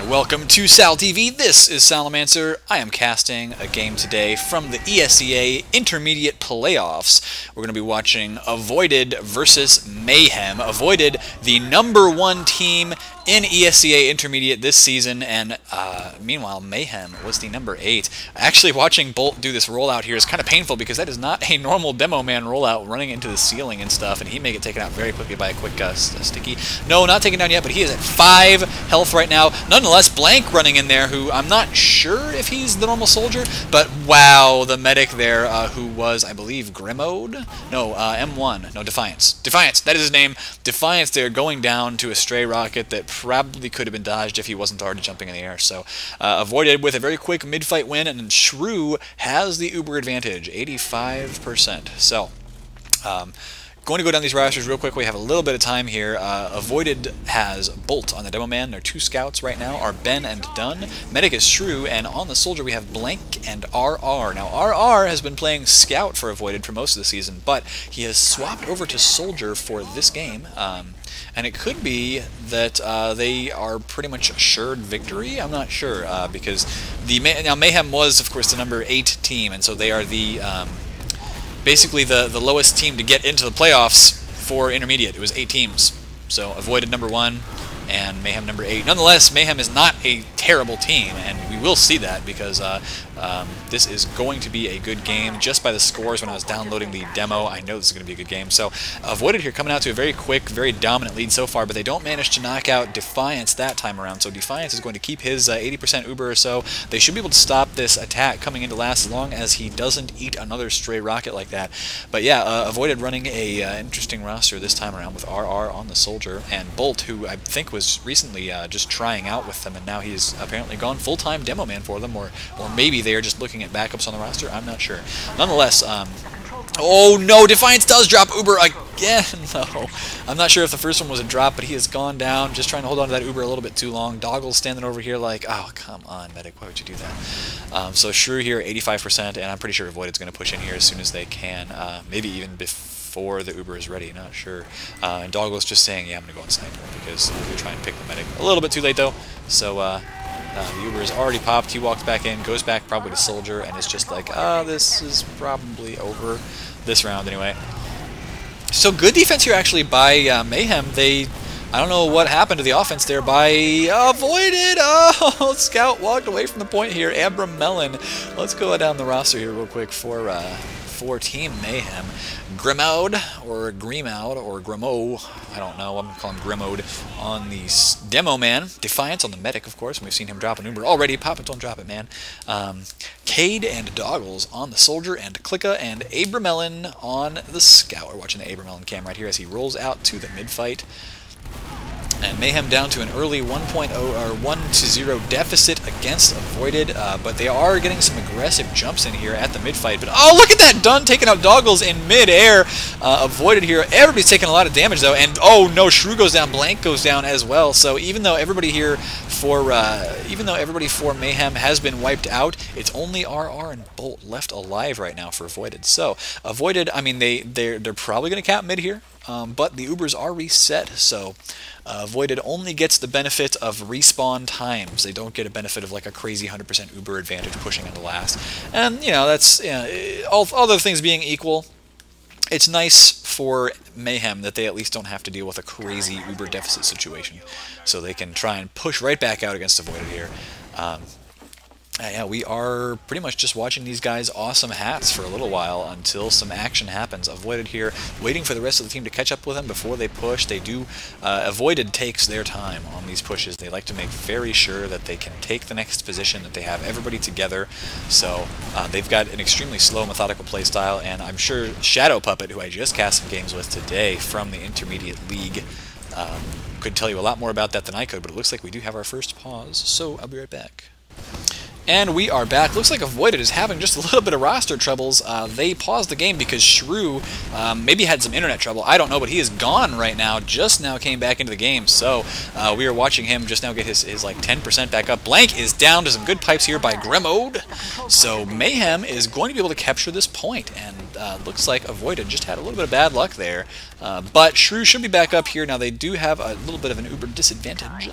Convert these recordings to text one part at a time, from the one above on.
Welcome to Sal TV. This is Salamancer. I am casting a game today from the ESEA Intermediate Playoffs. We're going to be watching Avoided versus Mayhem. Avoided, the #1 team in ESEA Intermediate this season, and meanwhile Mayhem was the #8. Actually, watching Bolt do this rollout here is kind of painful because that is not a normal Demo Man rollout, running into the ceiling and stuff, and he may get taken out very quickly by a quick sticky. No, not taken down yet, but he is at 5 health right now. Nonetheless, Blank running in there, who I'm not sure if he's the normal soldier, but wow, the medic there, who was, I believe, Grimode? No, M1. No, Defiance. Defiance, that is his name. Defiance there, going down to a stray rocket that probably could have been dodged if he wasn't already jumping in the air. So, avoided with a very quick mid-fight win, and Shrew has the Uber advantage, 85%. So, going to go down these rosters real quick. We have a little bit of time here. Avoided has Bolt on the Demo Man. There are 2 scouts right now, are Ben and Dunn. Medic is Shrew, and on the Soldier we have Blank and RR. Now RR has been playing Scout for Avoided for most of the season, but he has swapped over to Soldier for this game. And it could be that they are pretty much assured victory. I'm not sure, because now Mayhem was, of course, the #8 team, and so they are the basically the lowest team to get into the playoffs for Intermediate. It was 8 teams. So Avoided #1 and Mayhem #8. Nonetheless, Mayhem is not a terrible team, and we will see that because this is going to be a good game. Just by the scores when I was downloading the demo, I know this is going to be a good game. So Avoided here coming out to a very quick, very dominant lead so far, but they don't manage to knock out Defiance that time around. So Defiance is going to keep his 80% Uber or so. They should be able to stop this attack coming into last as long as he doesn't eat another stray rocket like that. But yeah, Avoided running a interesting roster this time around with RR on the Soldier, and Bolt, who I think was recently just trying out with them, and now he's apparently gone full-time Demo Man for them, or maybe they are just looking at backups on the roster. I'm not sure. Nonetheless, oh no, Defiance does drop Uber again. No, I'm not sure if the first one was a drop, but he has gone down, just trying to hold on to that Uber a little bit too long. Doggle's standing over here like, oh, come on, Medic, why would you do that? So Shrew here, 85%, and I'm pretty sure Avoided's going to push in here as soon as they can, maybe even before the Uber is ready, not sure. And Doggle's just saying, yeah, I'm going to go on Sniper, because we're going to try and pick the Medic. A little bit too late, though, so the Uber is already popped. He walks back in, goes back probably to Soldier, and it's just like, this is probably over this round anyway. So good defense here actually by Mayhem. I don't know what happened to the offense there by Avoided. Oh, Scout walked away from the point here. Abra Melon. Let's go down the roster here real quick for Team Mayhem. Grimode, or Gremoud, or Grimo, I don't know, I'm going to call him Grimode, on the Demo Man. Defiance on the Medic, of course, and we've seen him drop an Uber already. Pop it, don't drop it, man. Cade and Doggles on the Soldier, and Clicka and Abramelon on the Scout. We're watching the Abramelon cam right here as he rolls out to the mid-fight. And Mayhem down to an early 1.0 or 1-0 deficit against Avoided, but they are getting some aggressive jumps in here at the mid-fight. But oh, look at that! Dunn taking out Doggles in mid-air. Avoided here. Everybody's taking a lot of damage though, and oh no, Shrew goes down, Blank goes down as well. So even though everybody here for Mayhem has been wiped out, it's only RR and Bolt left alive right now for Avoided. So Avoided, I mean, they're probably going to cap mid here. But the Ubers are reset, so Avoided only gets the benefit of respawn times. They don't get a benefit of like a crazy 100% Uber advantage pushing into last. And, you know, that's, all other things being equal, it's nice for Mayhem that they at least don't have to deal with a crazy Uber deficit situation. So they can try and push right back out against Avoided here. Yeah, we are pretty much just watching these guys' awesome hats for a little while until some action happens. Avoided here, waiting for the rest of the team to catch up with them before they push. They do, Avoided takes their time on these pushes. They like to make very sure that they can take the next position, that they have everybody together. So they've got an extremely slow, methodical play style, and I'm sure Shadow Puppet, who I just cast some games with today from the Intermediate League, could tell you a lot more about that than I could, but it looks like we do have our first pause, so I'll be right back. And we are back. Looks like Avoided is having just a little bit of roster troubles. They paused the game because Shrew maybe had some internet trouble. I don't know, but he is gone right now. Just now came back into the game. So we are watching him just now get his like 10% back up. Blank is down to some good pipes here by Grimode. So Mayhem is going to be able to capture this point. And looks like Avoided just had a little bit of bad luck there. But Shrew should be back up here. Now they do have a little bit of an uber disadvantage,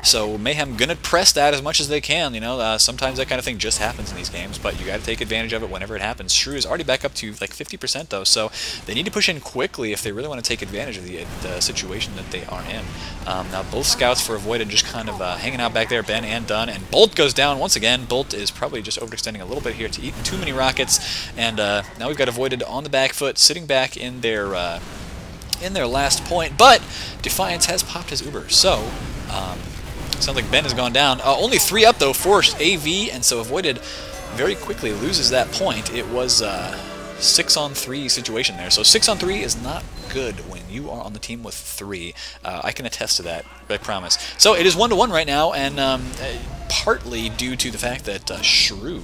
so Mayhem gonna press that as much as they can. You know, sometimes that kind of thing just happens in these games, but you got to take advantage of it whenever it happens. Shrew is already back up to like 50% though, so they need to push in quickly if they really want to take advantage of the situation that they are in. Now both scouts for Avoided just kind of hanging out back there, Ben and Dunn, and Bolt goes down once again. Bolt is probably just overextending a little bit here to eat too many rockets, and now we've got Avoided on the back foot, sitting back in their last point, but Defiance has popped his uber, so sounds like Ben has gone down. Only 3 up though for AV, and so Avoided very quickly loses that point. It was 6-on-3 situation there, so 6-on-3 is not good when you are on the team with 3. I can attest to that, I promise. So it is 1-1 right now, and partly due to the fact that Shrew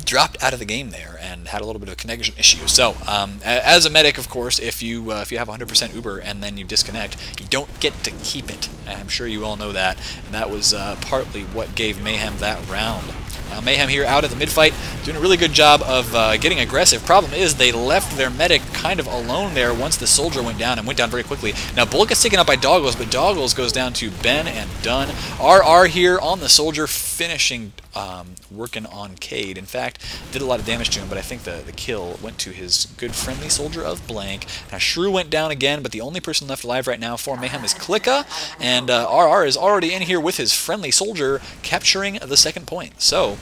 dropped out of the game there and had a little bit of a connection issue. So as a medic, of course, if you have 100% Uber and then you disconnect, you don't get to keep it. I'm sure you all know that, and that was partly what gave Mayhem that round. Mayhem here out at the mid-fight, doing a really good job of getting aggressive. Problem is, they left their medic kind of alone there once the soldier went down, and went down very quickly. Now, Bullet gets taken out by Doggles, but Doggles goes down to Ben and Dunn. RR here on the soldier, finishing working on Cade. In fact, did a lot of damage to him, but I think the kill went to his good friendly soldier of Blank. Now, Shrew went down again, but the only person left alive right now for Mayhem is Klicka, and RR is already in here with his friendly soldier, capturing the second point. So,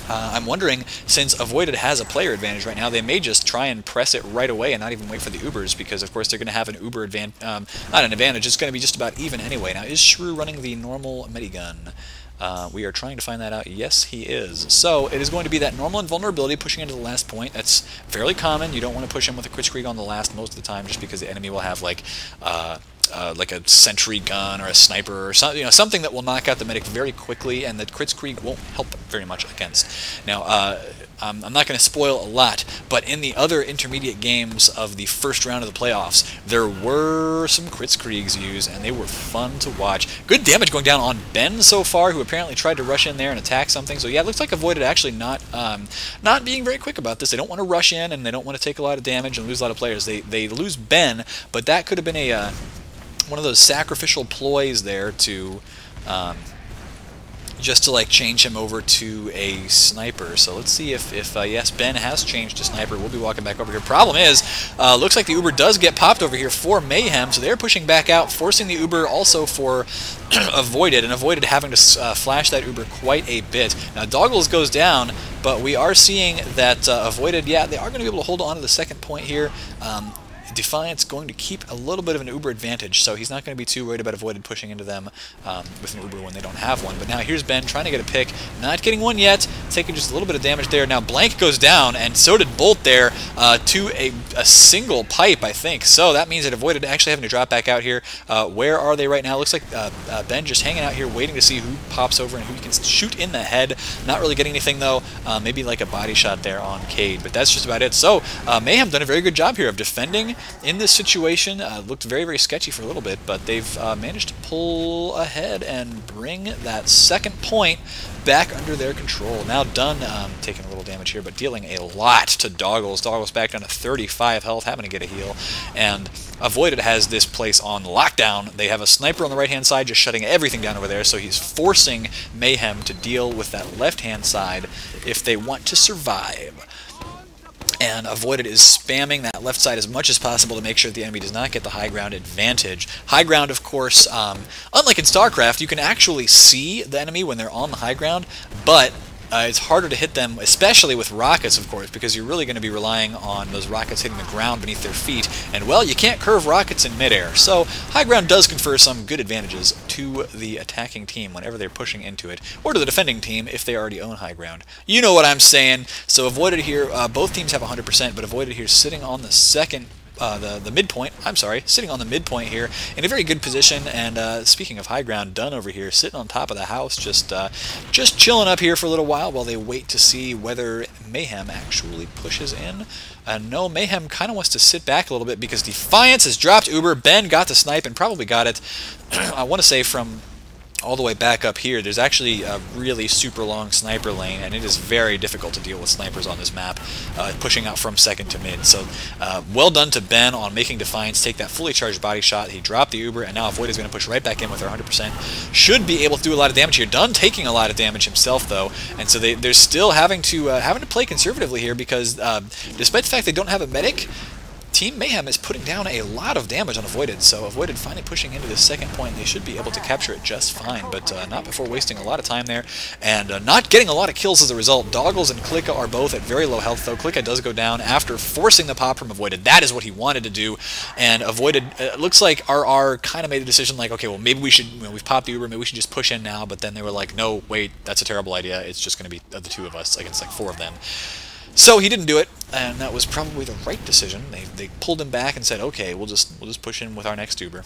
I'm wondering, since Avoided has a player advantage right now, they may just try and press it right away and not even wait for the Ubers, because of course they're going to have an Uber advantage, not an advantage, it's going to be just about even anyway. Now, is Shrew running the normal medigun? We are trying to find that out. Yes, he is. So it is going to be that normal invulnerability pushing into the last point. That's fairly common. You don't want to push him with a Kritzkrieg on the last most of the time, just because the enemy will have like a sentry gun or a sniper or something, something that will knock out the medic very quickly, and that Kritzkrieg won't help very much against. Now, I'm not going to spoil a lot, but in the other intermediate games of the first round of the playoffs, there were some Kritzkriegs used, and they were fun to watch. Good damage going down on Ben so far, who apparently tried to rush in there and attack something. So yeah, it looks like Avoided actually not being very quick about this. They don't want to rush in, and they don't want to take a lot of damage and lose a lot of players. They lose Ben, but that could have been a one of those sacrificial ploys there to just to like change him over to a sniper. So let's see if yes, Ben has changed to sniper. We'll be walking back over here. Problem is, looks like the Uber does get popped over here for Mayhem, so they're pushing back out, forcing the Uber also for Avoided, and Avoided having to flash that Uber quite a bit. Now Doggles goes down, but we are seeing that Avoided, yeah, they are going to be able to hold on to the second point here. Defiance going to keep a little bit of an Uber advantage, so he's not going to be too worried about Avoided pushing into them with an Uber when they don't have one. But now here's Ben trying to get a pick, not getting one yet, taking just a little bit of damage there. Now Blank goes down, and so did Bolt there to a single pipe, I think. So that means that Avoided actually having to drop back out here. Where are they right now? Looks like Ben just hanging out here waiting to see who pops over and who he can shoot in the head. Not really getting anything though. Maybe like a body shot there on Cade, but that's just about it. So Mayhem done a very good job here of defending in this situation. Looked very, very sketchy for a little bit, but they've managed to pull ahead and bring that second point back under their control. Now Dunn taking a little damage here, but dealing a lot to Doggles. Doggles back down to 35 health, having to get a heal. And Avoided has this place on lockdown. They have a sniper on the right-hand side just shutting everything down over there, so he's forcing Mayhem to deal with that left-hand side if they want to survive. And Avoided is spamming that left side as much as possible to make sure that the enemy does not get the high ground advantage. High ground, of course, unlike in StarCraft, you can actually see the enemy when they're on the high ground, but it's harder to hit them, especially with rockets, of course, because you're really going to be relying on those rockets hitting the ground beneath their feet. And, well, you can't curve rockets in midair. So high ground does confer some good advantages to the attacking team whenever they're pushing into it, or to the defending team if they already own high ground. You know what I'm saying. So Avoided here, both teams have 100%, but Avoided here sitting on the second the midpoint, sitting on the midpoint here in a very good position. And speaking of high ground, Dunn over here sitting on top of the house, just chilling up here for a little while they wait to see whether Mayhem actually pushes in. No, Mayhem kind of wants to sit back a little bit because Defiance has dropped Uber. Ben got the snipe and probably got it, I want to say from all the way back up here, there's actually a really super long sniper lane, and it is very difficult to deal with snipers on this map, pushing out from second to mid. So well done to Ben on making Defiance take that fully charged body shot. He dropped the Uber, and now Avoid is going to push right back in with her 100%. Should be able to do a lot of damage here. Done taking a lot of damage himself, though, and so they're still having to play conservatively here because despite the fact they don't have a medic, Team Mayhem is putting down a lot of damage on Avoided, so Avoided finally pushing into the second point. They should be able to capture it just fine, but not before wasting a lot of time there, and not getting a lot of kills as a result. Doggles and Klika are both at very low health, though. Klika does go down after forcing the pop from Avoided. That is what he wanted to do, and Avoided, looks like RR kind of made a decision like, okay, well, maybe we should, we've popped the Uber, maybe we should just push in now, but then they were like, no, wait, that's a terrible idea. It's just going to be the two of us against like 4 of them. So he didn't do it, and that was probably the right decision. They pulled him back and said, okay, we'll just push in with our next Uber.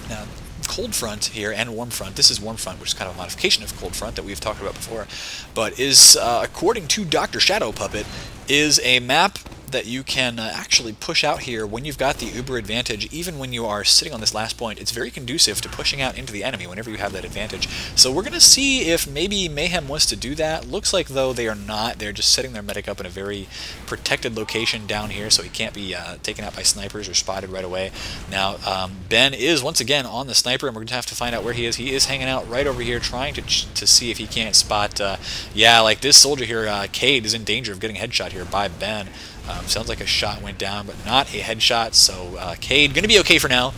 Now, Cold Front here and Warm Front. This is Warm Front, which is kind of a modification of Cold Front that we've talked about before, but is, according to Dr. Shadow Puppet, is a map that you can actually push out here when you've got the Uber advantage. Even when you are sitting on this last point, it's very conducive to pushing out into the enemy whenever you have that advantage. So we're going to see if maybe Mayhem wants to do that. Looks like, though, they are not. They're just setting their medic up in a very protected location down here, so he can't be taken out by snipers or spotted right away. Now, Ben is, once again, on the sniper, and we're going to have to find out where he is. He is hanging out right over here, trying to see if he can't spot, yeah, like this soldier here, Cade, is in danger of getting headshot here by Ben. Sounds like a shot went down, but not a headshot, so Cade going to be okay for now.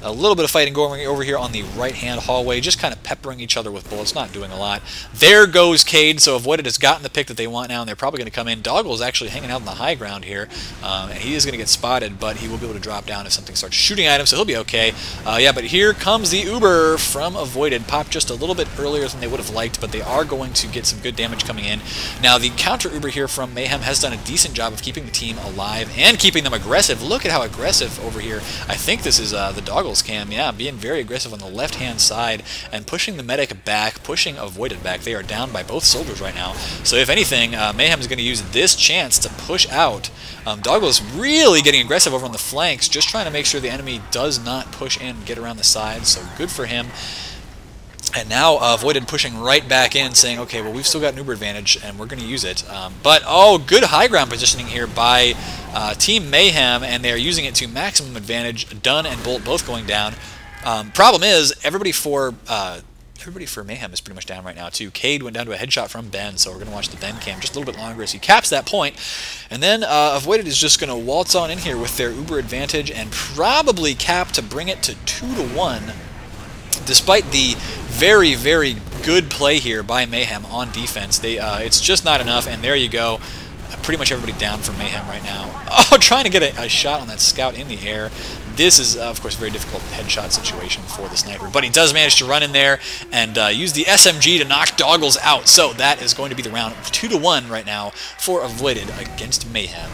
A little bit of fighting going over here on the right-hand hallway, just kind of peppering each other with bullets, not doing a lot. There goes Cade, so Avoided has gotten the pick that they want now, and they're probably going to come in. Doggle is actually hanging out in the high ground here, and he is going to get spotted, but he will be able to drop down if something starts shooting at him, so he'll be okay. Yeah, but here comes the Uber from Avoided. Popped just a little bit earlier than they would have liked, but they are going to get some good damage coming in. Now, the counter Uber here from Mayhem has done a decent job of keeping the team alive and keeping them aggressive. Look at how aggressive over here. I think this is the Doggles cam, yeah, being very aggressive on the left-hand side and pushing the medic back, pushing Avoided back. They are down by both soldiers right now. So if anything, Mayhem is going to use this chance to push out. Doggles really getting aggressive over on the flanks, just trying to make sure the enemy does not push in and get around the sides, so good for him. And now Avoided pushing right back in, saying, okay, well, we've still got an Uber advantage, and we're going to use it. But, oh, good high ground positioning here by Team Mayhem, and they're using it to maximum advantage. Dunn and Bolt both going down. Problem is, everybody for Mayhem is pretty much down right now, too. Cade went down to a headshot from Ben, so we're going to watch the Ben cam just a little bit longer as he caps that point. And then Avoided is just going to waltz on in here with their Uber advantage and probably cap to bring it to 2-1, despite the very, very good play here by Mayhem on defense. It's just not enough, and there you go. Pretty much everybody down for Mayhem right now. Oh, trying to get a shot on that scout in the air. This is, of course, a very difficult headshot situation for the sniper, but he does manage to run in there and use the SMG to knock Doggles out. So that is going to be the round. 2-1 right now for Avoided against Mayhem.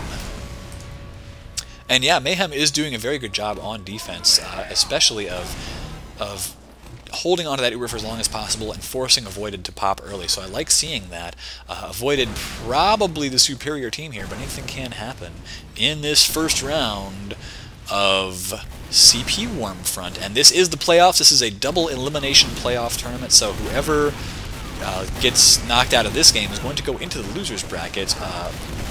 And yeah, Mayhem is doing a very good job on defense, especially of holding onto that Uber for as long as possible and forcing Avoided to pop early. So I like seeing that. Avoided probably the superior team here, but anything can happen in this first round of CP Warm Front. And this is the playoffs. This is a double elimination playoff tournament, so whoever gets knocked out of this game is going to go into the losers bracket,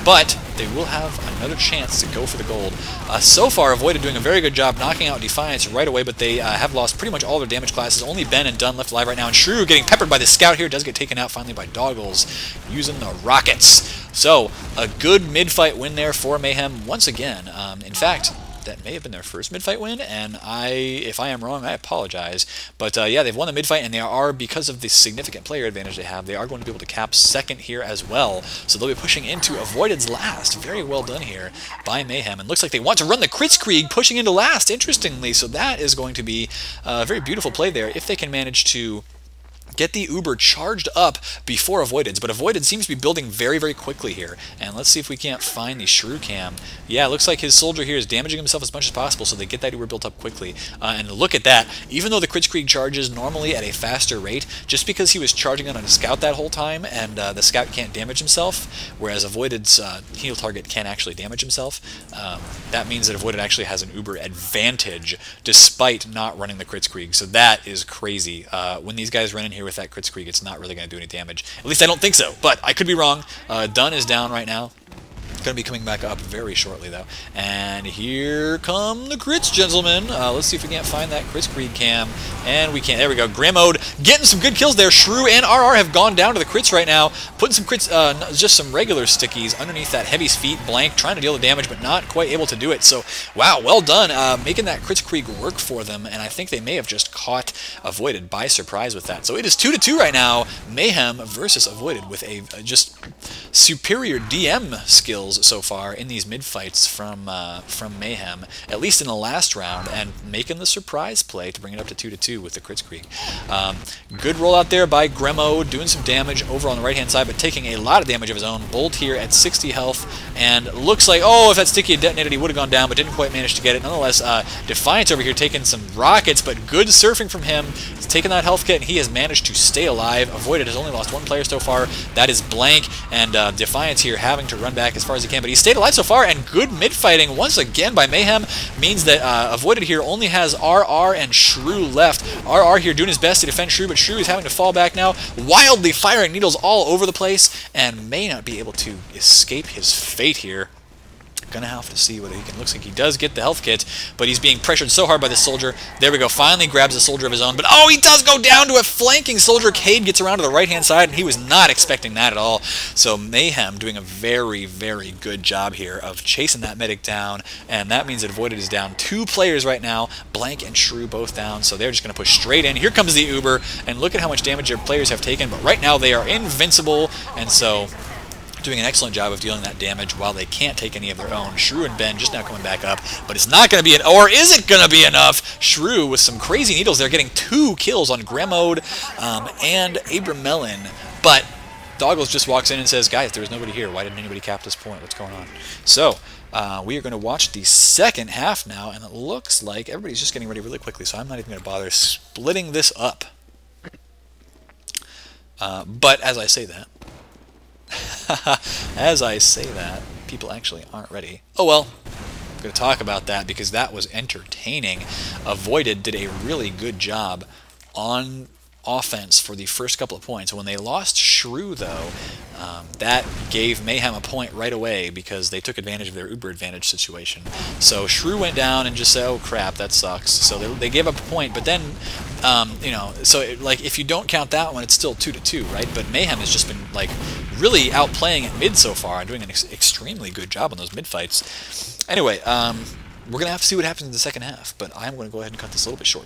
but they will have another chance to go for the gold. So far, Avoided doing a very good job knocking out Defiance right away, but they have lost pretty much all their damage classes. Only Ben and Dunn left alive right now, and Shrew getting peppered by the scout here does get taken out finally by Doggles using the rockets. So a good mid-fight win there for Mayhem once again. In fact, that may have been their first mid-fight win, and if I am wrong, I apologize. But yeah, they've won the mid-fight, and they are, because of the significant player advantage they have, they are going to be able to cap second here as well. So they'll be pushing into Avoided's last. Very well done here by Mayhem. And looks like they want to run the Kritzkrieg, pushing into last, interestingly. So that is going to be a very beautiful play there if they can manage to get the Uber charged up before Avoided, but Avoided seems to be building very, very quickly here. And let's see if we can't find the Shrew Cam. Yeah, it looks like his soldier here is damaging himself as much as possible, so they get that Uber built up quickly. And look at that. Even though the Kritzkrieg charges normally at a faster rate, just because he was charging it on a scout that whole time, and the scout can't damage himself, whereas Avoided's heal target can actually damage himself, that means that Avoided actually has an Uber advantage despite not running the Kritzkrieg. So that is crazy. When these guys run in here with that Kritzkrieg, it's not really going to do any damage. At least I don't think so, but I could be wrong. Dunn is down right now. Going to be coming back up very shortly, though. And here come the crits, gentlemen. Let's see if we can't find that Kritzkrieg cam. And we can. There we go. Grimode getting some good kills there. Shrew and RR have gone down to the crits right now. Putting some crits, just some regular stickies underneath that Heavy's feet. Blank, trying to deal the damage, but not quite able to do it. So, wow, well done. Making that Kritzkrieg work for them. And I think they may have just caught Avoided by surprise with that. So it is 2-2 right now. Mayhem versus Avoided with a just superior DM skills so far in these mid fights from Mayhem, at least in the last round, and making the surprise play to bring it up to 2-2 with the Kritzkrieg. Good rollout there by Gremo, doing some damage over on the right hand side, but taking a lot of damage of his own. Bolt here at 60 health, and looks like, oh, if that sticky had detonated, he would have gone down, but didn't quite manage to get it. Nonetheless, Defiance over here taking some rockets, but good surfing from him. He's taking that health kit, and he has managed to stay alive. Avoided has only lost one player so far. That is Blank, and Defiance here having to run back as far as he can, but he stayed alive so far, and good mid-fighting once again by Mayhem means that Avoided here only has RR and Shrew left. RR here doing his best to defend Shrew, but Shrew is having to fall back now, wildly firing needles all over the place, and may not be able to escape his fate here. Gonna have to see whether he can. Looks like he does get the health kit, but he's being pressured so hard by this soldier. There we go. Finally grabs a soldier of his own, but oh, he does go down to a flanking soldier. Cade gets around to the right-hand side, and he was not expecting that at all. So Mayhem doing a very, very good job here of chasing that medic down, and that means that Avoided is down 2 players right now. Blank and Shrew both down, so they're just going to push straight in. Here comes the Uber, and look at how much damage their players have taken, but right now they are invincible, and so doing an excellent job of dealing that damage while they can't take any of their own. Shrew and Ben just now coming back up, but it's not going to be an, or is it going to be enough? Shrew with some crazy needles there, getting 2 kills on Gremode and Abram Mellon, but Doggles just walks in and says, guys, there was nobody here. Why didn't anybody cap this point? What's going on? So we are going to watch the second half now, and it looks like everybody's just getting ready really quickly, so I'm not even going to bother splitting this up. But as I say that, people actually aren't ready. Oh well, I'm going to talk about that because that was entertaining. Avoided did a really good job on offense for the first couple of points. When they lost Shrew, though, that gave Mayhem a point right away because they took advantage of their Uber advantage situation. So Shrew went down and just said, oh crap, that sucks. So they gave up a point, but then, you know, so like if you don't count that one, it's still 2-2, right? But Mayhem has just been like really outplaying at mid so far and doing an extremely good job on those mid fights. Anyway, we're going to have to see what happens in the second half, but I'm going to go ahead and cut this a little bit short.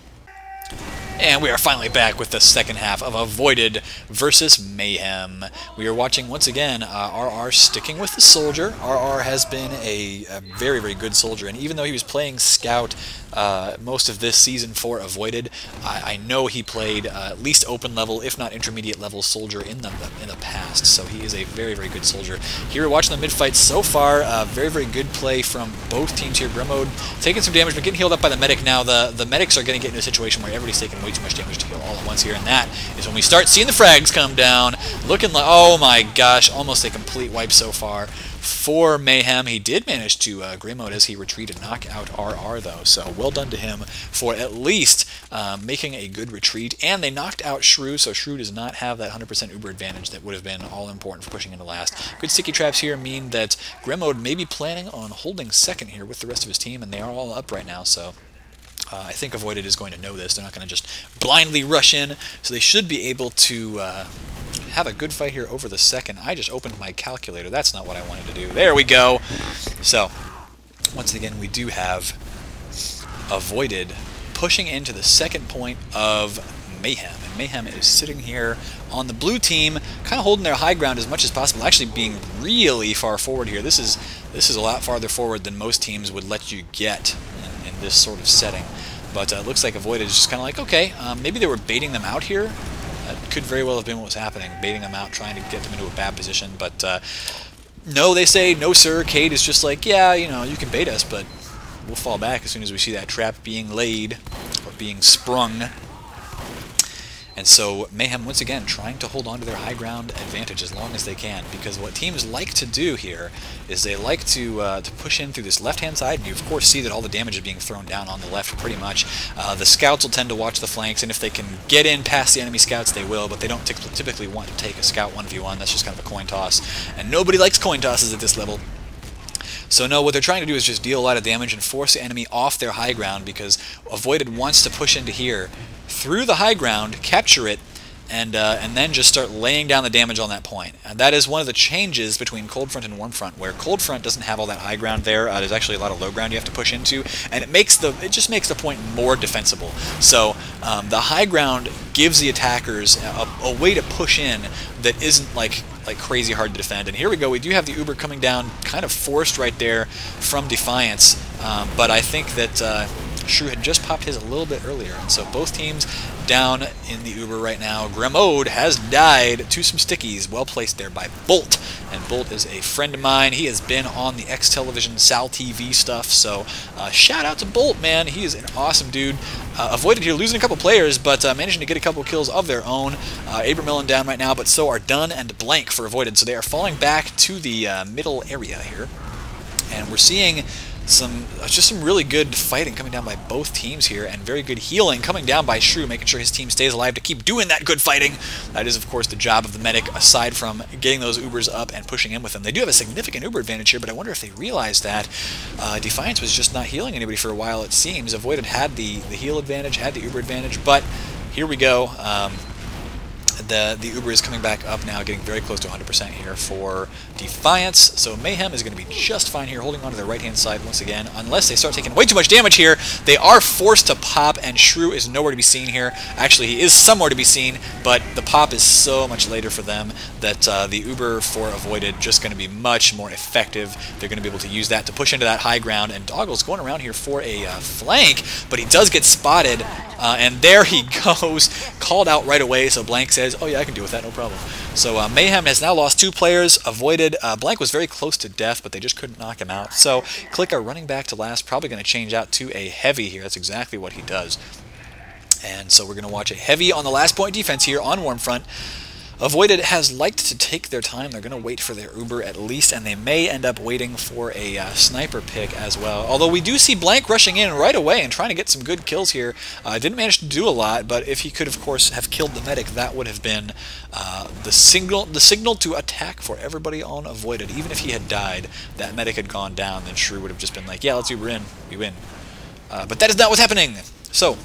And we are finally back with the second half of Avoided versus Mayhem. We are watching, once again, RR sticking with the soldier. RR has been a very, very good soldier, and even though he was playing Scout most of this season for Avoided, I know he played at least open level, if not intermediate level soldier in the past, so he is a very, very good soldier. Here we're watching the mid-fight so far. Very, very good play from both teams here. Gremode taking some damage, but getting healed up by the medic now. The medics are going to get into a situation where everybody's taking way too much damage to heal all at once here, and that is when we start seeing the frags come down. Looking like, oh my gosh, almost a complete wipe so far for Mayhem. He did manage to Greymode as he retreated, knock out RR though, so well done to him for at least making a good retreat, and they knocked out Shrew, so Shrew does not have that 100% Uber advantage that would have been all important for pushing into last. Good sticky traps here mean that Greymode may be planning on holding second here with the rest of his team, and they are all up right now, so I think Avoided is going to know this. They're not going to just blindly rush in, so they should be able to have a good fight here over the second. I just opened my calculator. That's not what I wanted to do. There we go. So, once again, we do have Avoided pushing into the second point of Mayhem. And Mayhem is sitting here on the blue team, kind of holding their high ground as much as possible, actually being really far forward here. This is a lot farther forward than most teams would let you get in this sort of setting. But it looks like Avoided is just kind of like, okay, maybe they were baiting them out here That could very well have been what was happening, baiting them out, trying to get them into a bad position. But no, they say, no sir. Cade is just like, yeah, you know, you can bait us, but we'll fall back as soon as we see that trap being laid or being sprung. And so Mayhem, once again, trying to hold on to their high ground advantage as long as they can, because what teams like to do here is they like to push in through this left-hand side, and you of course see that all the damage is being thrown down on the left pretty much. The scouts will tend to watch the flanks, and if they can get in past the enemy scouts, they will, but they don't typically want to take a scout 1v1. That's just kind of a coin toss, and nobody likes coin tosses at this level. So no, what they're trying to do is just deal a lot of damage and force the enemy off their high ground, because Avoided wants to push into here through the high ground, capture it, and then just start laying down the damage on that point. And that is one of the changes between Cold Front and Warm Front, where Cold Front doesn't have all that high ground there. There's actually a lot of low ground you have to push into, and it just makes the point more defensible. So the high ground gives the attackers a way to push in that isn't like crazy hard to defend. And here we go, we do have the Uber coming down, kind of forced right there from Defiance, but I think that Shrew had just popped his a little bit earlier, and so both teams down in the Uber right now. Grimode has died to some stickies, well placed there by Bolt, and Bolt is a friend of mine. He has been on the X Television Sal TV stuff, so shout out to Bolt, man. He is an awesome dude. Avoided here losing a couple players, but managing to get a couple kills of their own. Abramelin down right now, but so are Dunn and Blank for Avoided, so they are falling back to the middle area here, and we're seeing just some really good fighting coming down by both teams here, and very good healing coming down by Shrew, making sure his team stays alive to keep doing that good fighting. That is, of course, the job of the medic, aside from getting those Ubers up and pushing in with them. They do have a significant Uber advantage here, but I wonder if they realized that Defiance was just not healing anybody for a while, it seems. Avoided had the heal advantage, had the Uber advantage, but here we go. The Uber is coming back up now, getting very close to 100% here for Defiance. So Mayhem is going to be just fine here, holding on to the right-hand side once again. Unless they start taking way too much damage here, they are forced to pop, and Shrew is nowhere to be seen here. Actually, he is somewhere to be seen, but the pop is so much later for them that the Uber for Avoided just going to be much more effective. They're going to be able to use that to push into that high ground, and Doggle's going around here for a flank, but he does get spotted, and there he goes, called out right away, so Blank says, oh yeah, I can deal with that, no problem. So Mayhem has now lost 2 players. Avoided, Blank was very close to death, but they just couldn't knock him out. So Clicker running back to last, probably going to change out to a heavy here. That's exactly what he does. And so we're going to watch a heavy on the last point defense here on Warm Front. Avoided has liked to take their time. They're going to wait for their Uber at least, and they may end up waiting for a sniper pick as well. Although we do see Blank rushing in right away and trying to get some good kills here. Didn't manage to do a lot, but if he could, of course, have killed the medic, that would have been the signal to attack for everybody on Avoided. Even if he had died, that medic had gone down, then Shrew would have just been like, yeah, let's Uber in, we win. But that is not what's happening. So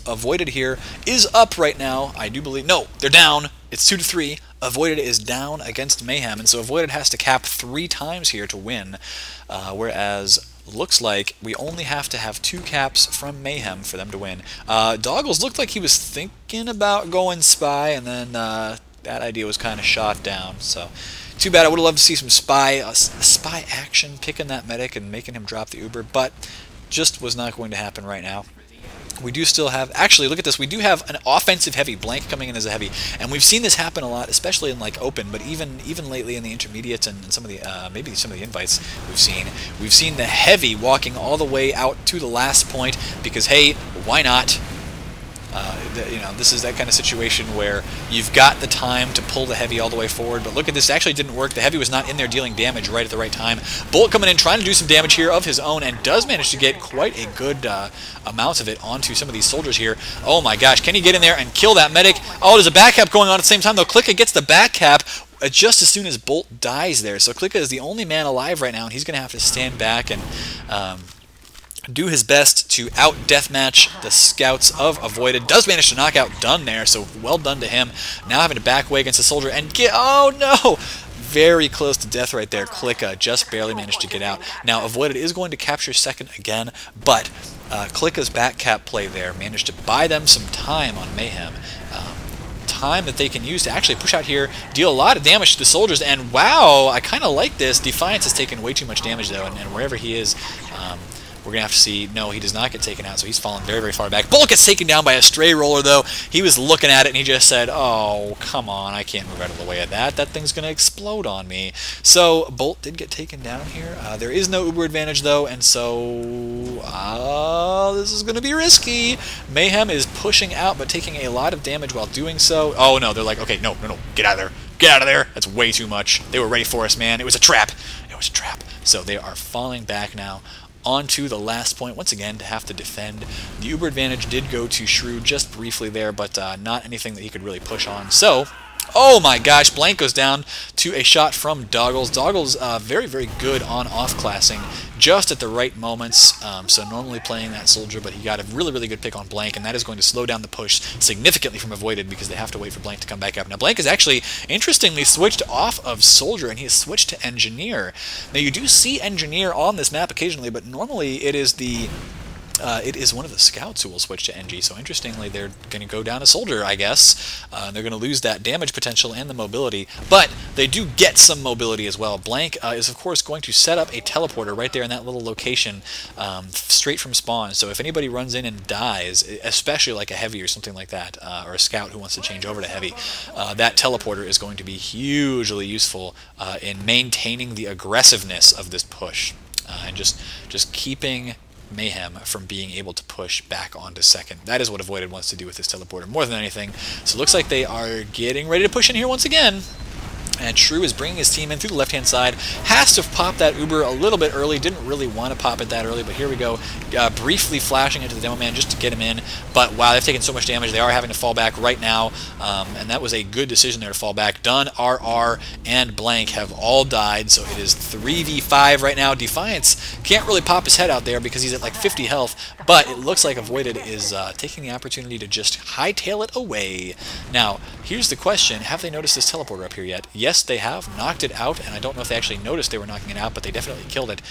Avoided here is up right now, I do believe. No, they're down. It's 2-3. Avoided is down against Mayhem, and so Avoided has to cap 3 times here to win, whereas looks like we only have to have 2 caps from Mayhem for them to win. Doggles looked like he was thinking about going spy, and then that idea was kind of shot down. So too bad. I would have loved to see some spy action, picking that medic and making him drop the Uber, but just was not going to happen right now. We do still have, actually, look at this, we do have an offensive heavy, Blank coming in as a heavy, and we've seen this happen a lot, especially in like open, but even lately in the intermediates and some of the, maybe some of the invites we've seen the heavy walking all the way out to the last point, because hey, why not? You know, this is that kind of situation where you've got the time to pull the heavy all the way forward, but look at this, it actually didn't work. The heavy was not in there dealing damage right at the right time. Bolt coming in, trying to do some damage here of his own, and does manage to get quite a good amount of it onto some of these soldiers here. Oh my gosh, can he get in there and kill that medic? Oh, there's a back cap going on at the same time, though. Clicker gets the back cap just as soon as Bolt dies there, so Clicker is the only man alive right now, and he's going to have to stand back and do his best to out-deathmatch the scouts of Avoided. Does manage to knock out Dunn there, so well done to him. Now having to back away against the soldier and get... Oh, no! Very close to death right there. Klicka just barely managed to get out. Now, Avoided is going to capture second again, but Klicka's back cap play there managed to buy them some time on Mayhem. Time that they can use to actually push out here, deal a lot of damage to the soldiers, and wow, I kind of like this. Defiance has taken way too much damage, though, and wherever he is... we're going to have to see, no, he does not get taken out, so he's fallen very, very far back. Bolt gets taken down by a stray roller, though. He was looking at it, and he just said, oh, come on, I can't move out of the way of that. That thing's going to explode on me. So Bolt did get taken down here. There is no Uber advantage, though, and so this is going to be risky. Mayhem is pushing out, but taking a lot of damage while doing so. Oh, no, they're like, okay, no, get out of there. Get out of there. That's way too much. They were ready for us, man. It was a trap. It was a trap. So they are falling back now onto the last point once again to have to defend. The Uber advantage did go to Shrew just briefly there, but not anything that he could really push on. So, oh my gosh, Blank goes down to a shot from Doggles. Doggles very, very good on off-classing just at the right moments. So normally playing that Soldier, but he got a really, really good pick on Blank, and that is going to slow down the push significantly from Avoided because they have to wait for Blank to come back up. Now, Blank is actually, interestingly, switched off of Soldier, and he has switched to Engineer. Now, you do see Engineer on this map occasionally, but normally it is the it is one of the scouts who will switch to NG, so interestingly they're going to go down a Soldier, I guess. They're going to lose that damage potential and the mobility, but they do get some mobility as well. Blank is of course going to set up a teleporter right there in that little location straight from spawn, so if anybody runs in and dies, especially like a Heavy or something like that, or a scout who wants to change over to Heavy, that teleporter is going to be hugely useful in maintaining the aggressiveness of this push, and just keeping Mayhem from being able to push back onto second. That is what Avoided wants to do with this teleporter more than anything. So it looks like they are getting ready to push in here once again. And Shrew is bringing his team in through the left-hand side. Has to pop that Uber a little bit early. Didn't really want to pop it that early, but here we go. Briefly flashing into the Demo Man just to get him in. But wow, they've taken so much damage. They are having to fall back right now. And that was a good decision there to fall back. Dunn, RR, and Blank have all died. So it is 3v5 right now. Defiance can't really pop his head out there because he's at like 50 health. But it looks like Avoided is taking the opportunity to just hightail it away. Now, here's the question. Have they noticed this teleporter up here yet? Yes, they have knocked it out, and I don't know if they actually noticed they were knocking it out, but they definitely killed it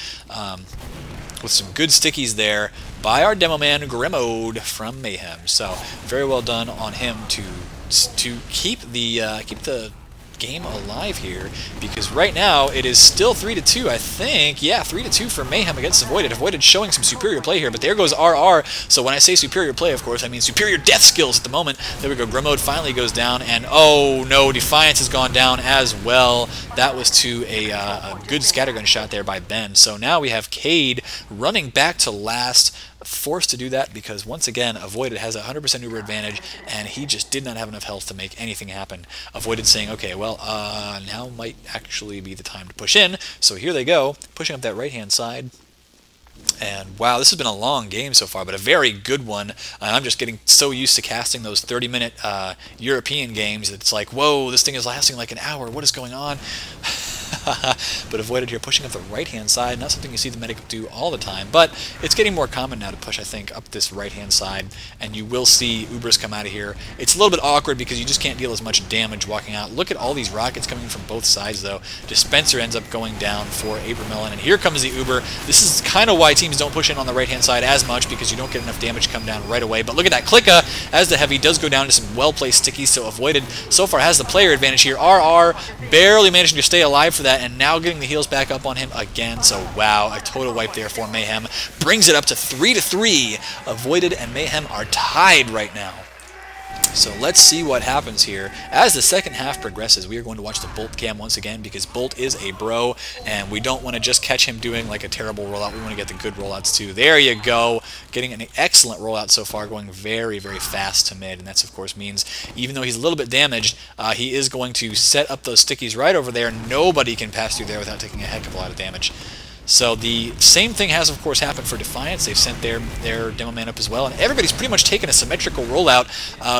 with some good stickies there by our demo man Grimode from Mayhem. So very well done on him to keep the game alive here, because right now it is still 3-2, I think. Yeah, 3-2 for Mayhem against Avoided. Avoided showing some superior play here, but there goes RR. So when I say superior play, of course, I mean superior death skills at the moment. There we go. Grimode finally goes down, and oh no, Defiance has gone down as well. That was to a good scattergun shot there by Ben. So now we have Cade running back to last, forced to do that because once again Avoided has a 100% Uber advantage, and he just did not have enough health to make anything happen. Avoided saying, okay, well, now might actually be the time to push in. So here they go, pushing up that right-hand side. And wow, this has been a long game so far, but a very good one. I'm just getting so used to casting those 30-minute European games that it's like, whoa, this thing is lasting like an hour. What is going on? But Avoided here pushing up the right-hand side. Not something you see the medic do all the time, but it's getting more common now to push, I think, up this right-hand side, and you will see Ubers come out of here. It's a little bit awkward because you just can't deal as much damage walking out. Look at all these rockets coming from both sides, though. Dispenser ends up going down for Abramelon, and here comes the Uber. This is kind of why teams don't push in on the right-hand side as much, because you don't get enough damage come down right away. But look at that Clicker as the Heavy does go down to some well-placed stickies, so Avoided so far has the player advantage here. RR barely managing to stay alive for that, and now getting the heals back up on him again. So wow, a total wipe there for Mayhem. Brings it up to 3-3. Avoided and Mayhem are tied right now. So let's see what happens here. As the second half progresses, we are going to watch the Bolt cam once again, because Bolt is a bro, and we don't want to just catch him doing like a terrible rollout. We want to get the good rollouts too. There you go. Getting an excellent rollout so far, going very, very fast to mid, and that's of course means even though he's a little bit damaged, he is going to set up those stickies right over there. Nobody can pass through there without taking a heck of a lot of damage. So the same thing has, of course, happened for Defiance. They've sent their demo man up as well, and everybody's pretty much taken a symmetrical rollout.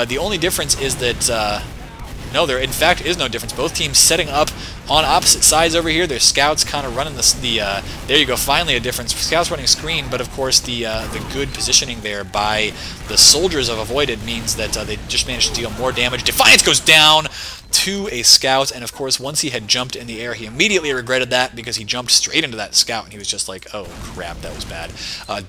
The only difference is that, no, there in fact is no difference. Both teams setting up on opposite sides over here. Their scouts kind of running there you go, finally a difference. Scouts running screen, but of course the good positioning there by the soldiers of Avoided means that they just managed to deal more damage. Defiance goes down to a scout, and of course once he had jumped in the air, he immediately regretted that because he jumped straight into that scout, and he was just like, oh crap, that was bad.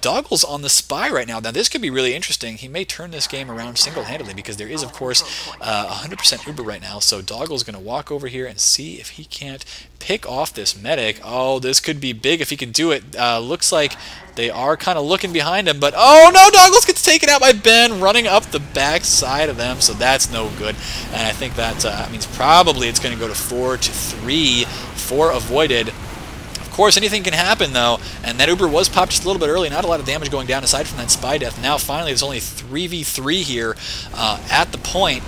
Doggles on the spy right now. Now this could be really interesting. He may turn this game around single-handedly, because there is of course 100% Uber right now, so Doggles going to walk over here and see if he can't pick off this medic. Oh, this could be big if he can do it. Looks like They are kind of looking behind him, but oh no, Doggles gets taken out by Ben running up the back side of them, so that's no good. And I think that means probably it's going to go to 4-3 for Avoided. Of course, anything can happen, though, and that Uber was popped just a little bit early. Not a lot of damage going down aside from that spy death. Now, finally, there's only 3v3 here at the point,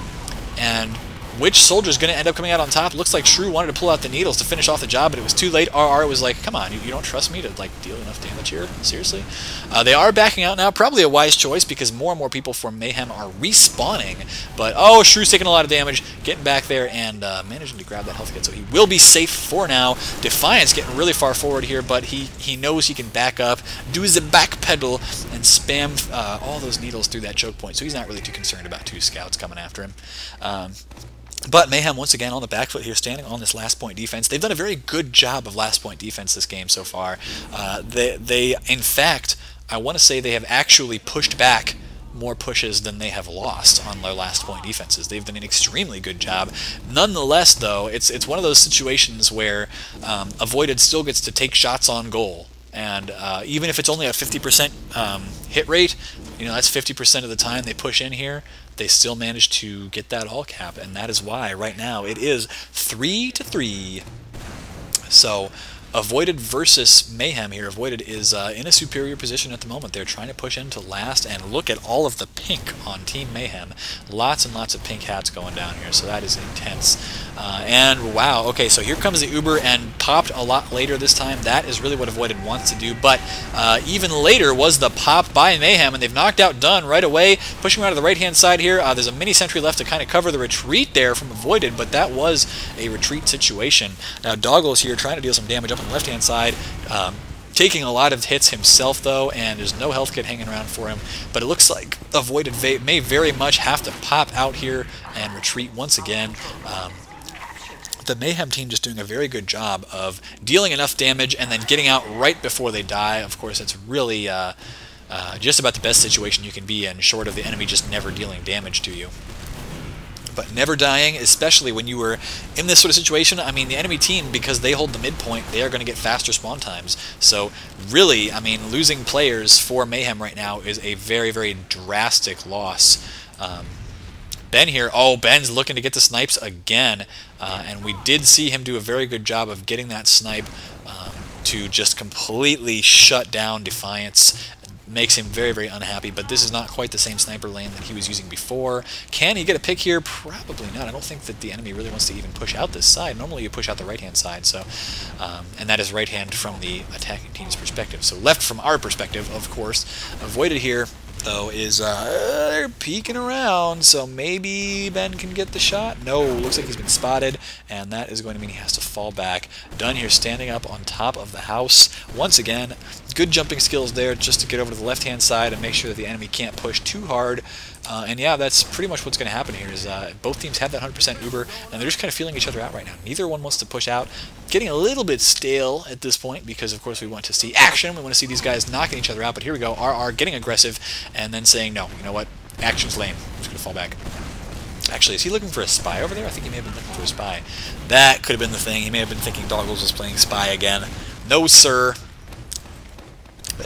and which soldier is going to end up coming out on top? Looks like Shrew wanted to pull out the needles to finish off the job, but it was too late. RR was like, come on, you don't trust me to like deal enough damage here? Seriously? They are backing out now. Probably a wise choice because more and more people from Mayhem are respawning. But, oh, Shrew's taking a lot of damage, getting back there and managing to grab that health kit. So he will be safe for now. Defiance getting really far forward here, but he knows he can back up, do his back pedal, and spam all those needles through that choke point. So he's not really too concerned about 2 scouts coming after him. But Mayhem, once again, on the back foot here, standing on this last point defense. They've done a very good job of last point defense this game so far. They in fact, I want to say they have actually pushed back more pushes than they have lost on their last point defenses. They've done an extremely good job. Nonetheless, though, it's one of those situations where Avoided still gets to take shots on goal. And even if it's only a 50% hit rate, you know, that's 50% of the time they push in here, they still manage to get that all cap, and that is why right now it is 3-3. So Avoided versus Mayhem here. Avoided is in a superior position at the moment. They're trying to push into last, and look at all of the pink on Team Mayhem. Lots and lots of pink hats going down here, so that is intense. And wow, okay, so here comes the Uber, and popped a lot later this time. That is really what Avoided wants to do, but even later was the pop by Mayhem, and they've knocked out Dunn right away, pushing around to the right-hand side here. There's a mini sentry left to kind of cover the retreat there from Avoided, but that was a retreat situation. Now Doggles here trying to deal some damage up on the left-hand side, taking a lot of hits himself, though, and there's no health kit hanging around for him. But it looks like Avoided may very much have to pop out here and retreat once again. The Mayhem team just doing a very good job of dealing enough damage and then getting out right before they die. Of course, it's really just about the best situation you can be in, short of the enemy just never dealing damage to you. But never dying, especially when you were in this sort of situation. I mean, the enemy team, because they hold the midpoint, they are going to get faster spawn times. So really, I mean, losing players for Mayhem right now is a very, very drastic loss. Ben here, oh, Ben's looking to get the snipes again, and we did see him do a very good job of getting that snipe to just completely shut down Defiance. Makes him very, very unhappy, but this is not quite the same sniper lane that he was using before. Can he get a pick here? Probably not. I don't think that the enemy really wants to even push out this side. Normally you push out the right-hand side, so and that is right-hand from the attacking team's perspective. So left from our perspective, of course. Avoided here, though, is they're peeking around, so maybe Ben can get the shot. No, looks like he's been spotted, and that is going to mean he has to fall back. Dunn here standing up on top of the house. Once again, good jumping skills there just to get over to the left-hand side and make sure that the enemy can't push too hard. And yeah, that's pretty much what's going to happen here is both teams have that 100% Uber, and they're just kind of feeling each other out right now. Neither one wants to push out. Getting a little bit stale at this point because, of course, we want to see action. We want to see these guys knocking each other out, but here we go. RR getting aggressive and then saying, no, you know what? Action's lame. I'm just going to fall back. Actually, is he looking for a spy over there? I think he may have been looking for a spy. That could have been the thing. He may have been thinking Doggles was playing spy again. No, sir.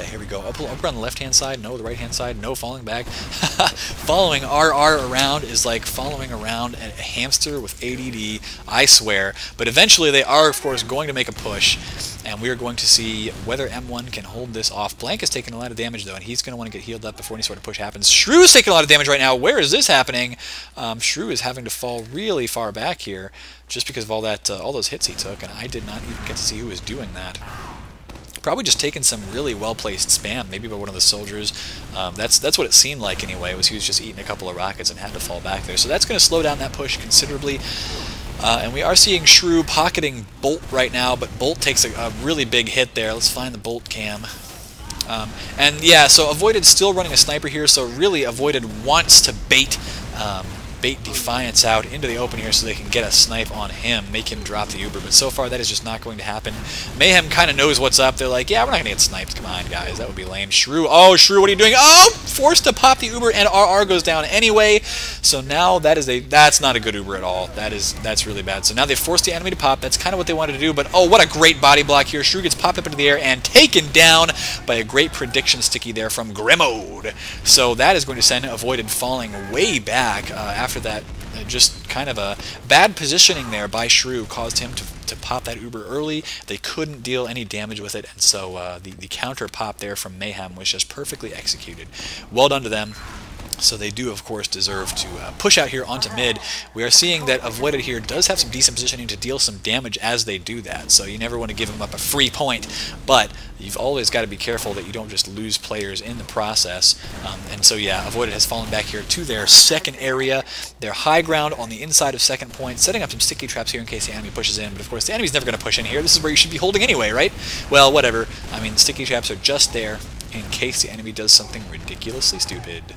Here we go. Up on the left-hand side. No, the right-hand side. No, falling back. Following RR around is like following around a hamster with ADD, I swear. But eventually they are, of course, going to make a push, and we are going to see whether M1 can hold this off. Blank is taking a lot of damage, though, and he's going to want to get healed up before any sort of push happens. Shrew is taking a lot of damage right now. Where is this happening? Shrew is having to fall really far back here just because of all that, all those hits he took, and I did not even get to see who was doing that. Probably just taking some really well-placed spam, maybe by one of the soldiers. That's what it seemed like anyway, was he was just eating a couple of rockets and had to fall back there. So that's going to slow down that push considerably. And we are seeing Shrew pocketing Bolt right now, but Bolt takes a really big hit there. Let's find the Bolt cam. And yeah, so Avoided still running a sniper here, so really Avoided wants to bait bait Defiance out into the open here so they can get a snipe on him, make him drop the Uber. But so far, that is just not going to happen. Mayhem kind of knows what's up. They're like, yeah, we're not going to get sniped. Come on, guys. That would be lame. Shrew. Oh, Shrew, what are you doing? Oh, forced to pop the Uber, and RR goes down anyway. So now that's not a good Uber at all. That's really bad. So now they've forced the enemy to pop. That's kind of what they wanted to do. But oh, what a great body block here. Shrew gets popped up into the air and taken down by a great prediction sticky there from Grimmode. So that is going to send Avoided falling way back after that. Just kind of a bad positioning there by Shrew caused him to pop that Uber early. They couldn't deal any damage with it, and so the counter pop there from Mayhem was just perfectly executed. Well done to them. So they do, of course, deserve to push out here onto mid. We are seeing that Avoided here does have some decent positioning to deal some damage as they do that, so you never want to give them up a free point, but you've always got to be careful that you don't just lose players in the process. And so, yeah, Avoided has fallen back here to their second area. Their high ground on the inside of second point, setting up some sticky traps here in case the enemy pushes in, but of course the enemy's never going to push in here. This is where you should be holding anyway, right? Well, whatever. I mean, sticky traps are just there in case the enemy does something ridiculously stupid.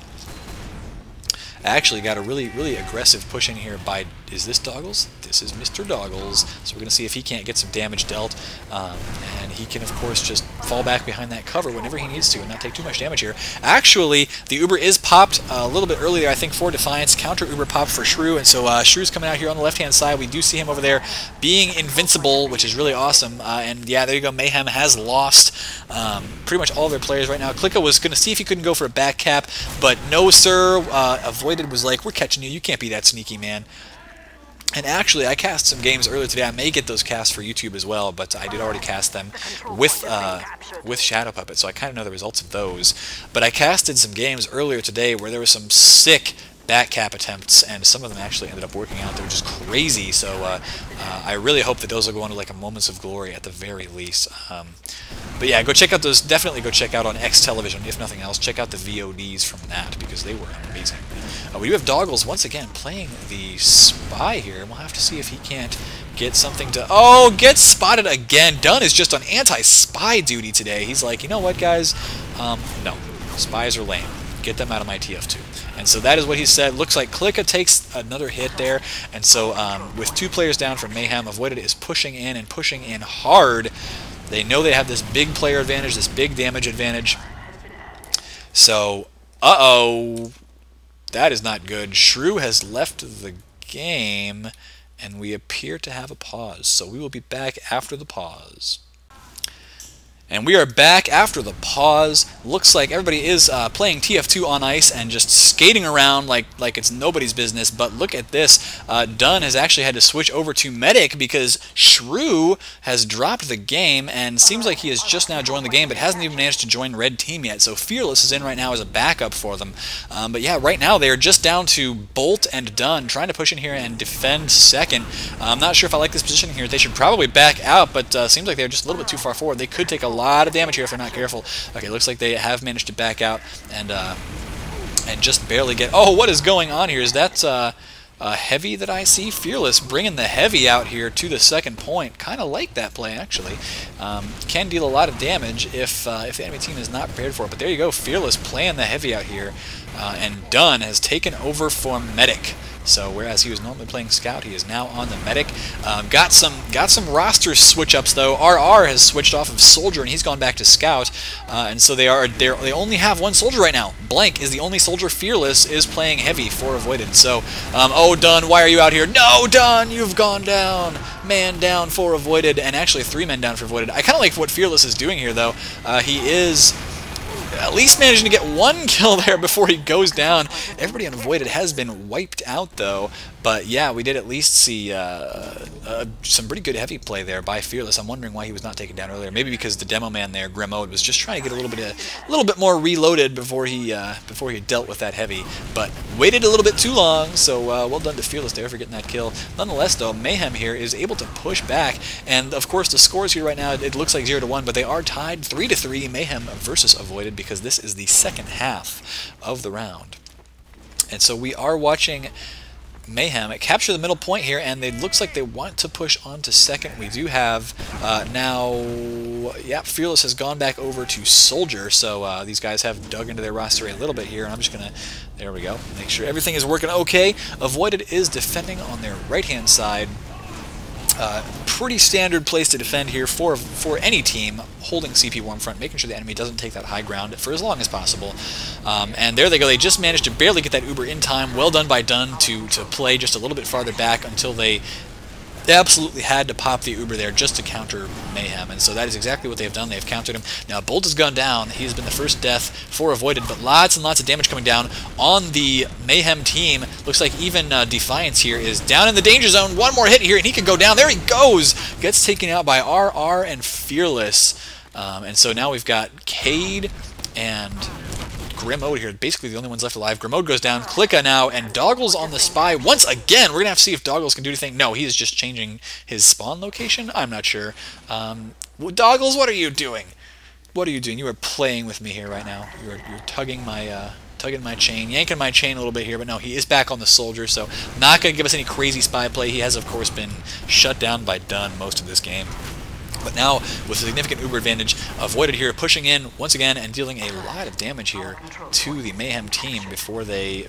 Actually got a really aggressive push in here by, is this Doggles? This is Mr. Doggles. So we're going to see if he can't get some damage dealt. And he can, of course, just fall back behind that cover whenever he needs to and not take too much damage here. Actually, the Uber is popped a little bit earlier, I think, for Defiance. Counter Uber popped for Shrew, and so Shrew's coming out here on the left-hand side. We do see him over there being invincible, which is really awesome. And yeah, there you go. Mayhem has lost pretty much all of their players right now. Klicka was going to see if he couldn't go for a back cap, but no, sir. Avoided was like, we're catching you. You can't be that sneaky, man. And actually, I cast some games earlier today. I may get those cast for YouTube as well, but I did already cast them with Shadow Puppet, so I kind of know the results of those. But I casted some games earlier today where there were some sick back cap attempts, and some of them actually ended up working out. They were just crazy, so I really hope that those will go on to like a Moments of Glory at the very least. But yeah, go check out those. Definitely go check out on X Television, if nothing else. Check out the VODs from that, because they were amazing. We do have Doggles once again playing the Spy here, and we'll have to see if he can't get something to... Oh, get spotted again! Dunn is just on anti-spy duty today. He's like, you know what, guys? No. Spies are lame. Get them out of my TF2. And so that is what he said. Looks like Klicka takes another hit there. And so with 2 players down from Mayhem, Avoided is pushing in and pushing in hard. They know they have this big player advantage, this big damage advantage. So, uh-oh. That is not good. Shrew has left the game, and we appear to have a pause. So we will be back after the pause. And we are back after the pause. Looks like everybody is playing TF2 on ice and just skating around like it's nobody's business. But look at this. Dunn has actually had to switch over to Medic because Shrew has dropped the game and seems like he has just now joined the game but hasn't even managed to join Red Team yet. So Fearless is in right now as a backup for them. But yeah, right now they are just down to Bolt and Dunn trying to push in here and defend second. I'm not sure if I like this position here. They should probably back out, but seems like they're just a little bit too far forward. They could take a lot of damage here if they're not careful. Okay, looks like they have managed to back out and just barely get... Oh, what is going on here? Is that a heavy that I see? Fearless bringing the heavy out here to the second point. Kind of like that play, actually. Can deal a lot of damage if the enemy team is not prepared for it. But there you go, Fearless playing the heavy out here. And Dunn has taken over for Medic. So whereas he was normally playing Scout, he is now on the Medic. Got some roster switch-ups though. RR has switched off of Soldier and he's gone back to Scout. And so they only have one Soldier right now. Blank is the only Soldier. Fearless is playing heavy for Avoided. So oh, Dunn, why are you out here? No, Dunn, you've gone down. Man down for Avoided, and actually 3 men down for Avoided. I kind of like what Fearless is doing here though. He is at least managing to get 1 kill there before he goes down. Everybody on Avoided has been wiped out, though. But yeah, we did at least see some pretty good heavy play there by Fearless. I'm wondering why he was not taken down earlier. Maybe because the demo man there, Grimmode, was just trying to get a little bit more reloaded before he dealt with that heavy. But waited a little bit too long, so well done to Fearless there for getting that kill. Nonetheless, though, Mayhem here is able to push back, and of course the scores here right now, it looks like 0-1, but they are tied 3-3, Mayhem versus Avoided, because this is the second half of the round. And so we are watching Mayhem capture the middle point here, and it looks like they want to push on to second. We do have now, yeah, Fearless has gone back over to Soldier, so these guys have dug into their roster a little bit here, and I'm just going to, there we go, make sure everything is working okay. Avoided is defending on their right-hand side. Pretty standard place to defend here for any team, holding CP warm front, making sure the enemy doesn't take that high ground for as long as possible. And there they go. They just managed to barely get that Uber in time. Well done by Dunn to play just a little bit farther back until they absolutely had to pop the Uber there just to counter Mayhem, and so that is exactly what they've done. They've countered him. Now Bolt has gone down. He has been the first death for Avoided, but lots and lots of damage coming down on the Mayhem team. Looks like even Defiance here is down in the danger zone. One more hit here, and he can go down. There he goes! Gets taken out by RR and Fearless. And so now we've got Cade and Grimode here, basically the only ones left alive. Grimode goes down, Klicka now, and Doggles on the spy once again. We're going to have to see if Doggles can do anything. No, he is just changing his spawn location? I'm not sure. Doggles, what are you doing? What are you doing? You are playing with me here right now. You're tugging my chain, yanking my chain a little bit here, but no, he is back on the Soldier, so not going to give us any crazy spy play. He has, of course, been shut down by Dunn most of this game. But now, with a significant Uber advantage, Avoided here pushing in once again and dealing a lot of damage here to the Mayhem team before they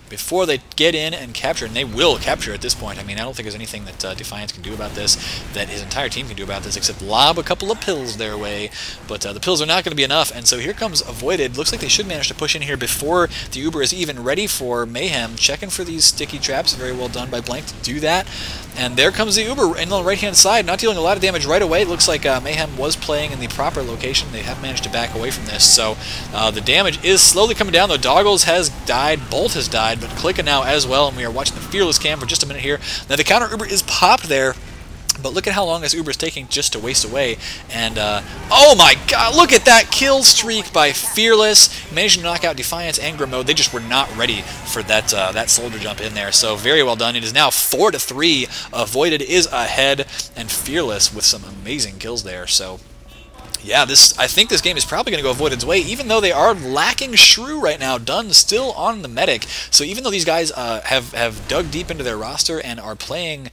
get in and capture, and they will capture at this point. I mean, I don't think there's anything that Defiance can do about this, that his entire team can do about this, except lob a couple of pills their way, but the pills are not going to be enough, and so here comes Avoided. Looks like they should manage to push in here before the Uber is even ready for Mayhem, checking for these sticky traps. Very well done by Blank to do that. And there comes the Uber in the right-hand side, not dealing a lot of damage right away. It looks like Mayhem was playing in the proper location. They have managed to back away from this, so the damage is slowly coming down, though. Doggles has died, Bolt has died, but Klicka now as well, and we are watching the Fearless cam for just a minute here. Now the counter Uber is popped there, but look at how long this Uber is taking just to waste away. And, oh my god, look at that kill streak by Fearless. Managed to knock out Defiance and Grimode. They just were not ready for that that Soldier jump in there. So very well done. It is now 4-3. Avoided is ahead, and Fearless with some amazing kills there. So yeah, I think this game is probably going to go Avoided's way, even though they are lacking Shrew right now. Dunn still on the medic, so even though these guys have dug deep into their roster and are playing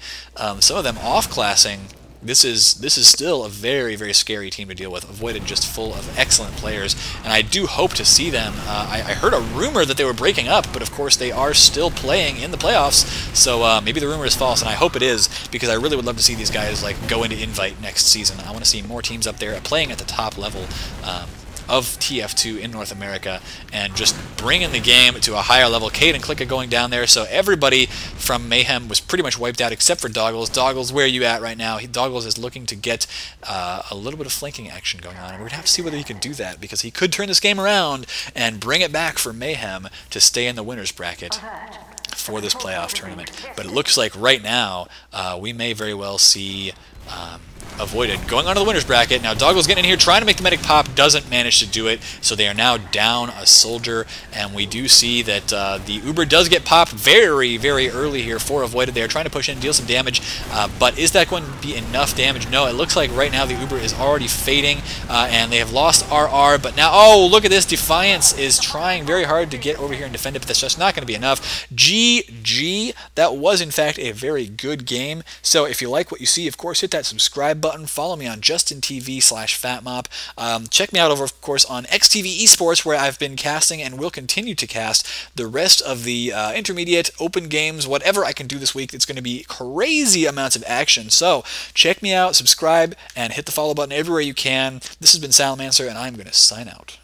some of them off-classing, this is still a very, very scary team to deal with. Avoided just full of excellent players, and I do hope to see them. I heard a rumor that they were breaking up, but of course they are still playing in the playoffs, so maybe the rumor is false, and I hope it is, because I really would love to see these guys like go into Invite next season. I want to see more teams up there playing at the top level of TF2 in North America, and just bringing the game to a higher level. Cade and Klicka going down there, so everybody from Mayhem was pretty much wiped out except for Doggles. Doggles, where are you at right now? Doggles is looking to get a little bit of flanking action going on, and we're going to have to see whether he can do that, because he could turn this game around and bring it back for Mayhem to stay in the winner's bracket for this playoff tournament. But it looks like right now we may very well see Avoided going onto the winner's bracket. Now Doggles getting in here, trying to make the medic pop, doesn't manage to do it, so they are now down a Soldier, and we do see that the Uber does get popped very, very early here for Avoided. They are trying to push in, deal some damage, but is that going to be enough damage? No, it looks like right now the Uber is already fading, and they have lost RR, but now, oh, look at this, Defiance is trying very hard to get over here and defend it, but that's just not going to be enough. GG, that was in fact a very good game. So if you like what you see, of course, hit that subscribe button. Follow me on JustinTV/FatMop. Check me out over, of course, on XTV Esports, where I've been casting and will continue to cast the rest of the intermediate, open games, whatever I can do this week. It's going to be crazy amounts of action. So check me out, subscribe, and hit the follow button everywhere you can. This has been Salamancer, and I'm going to sign out.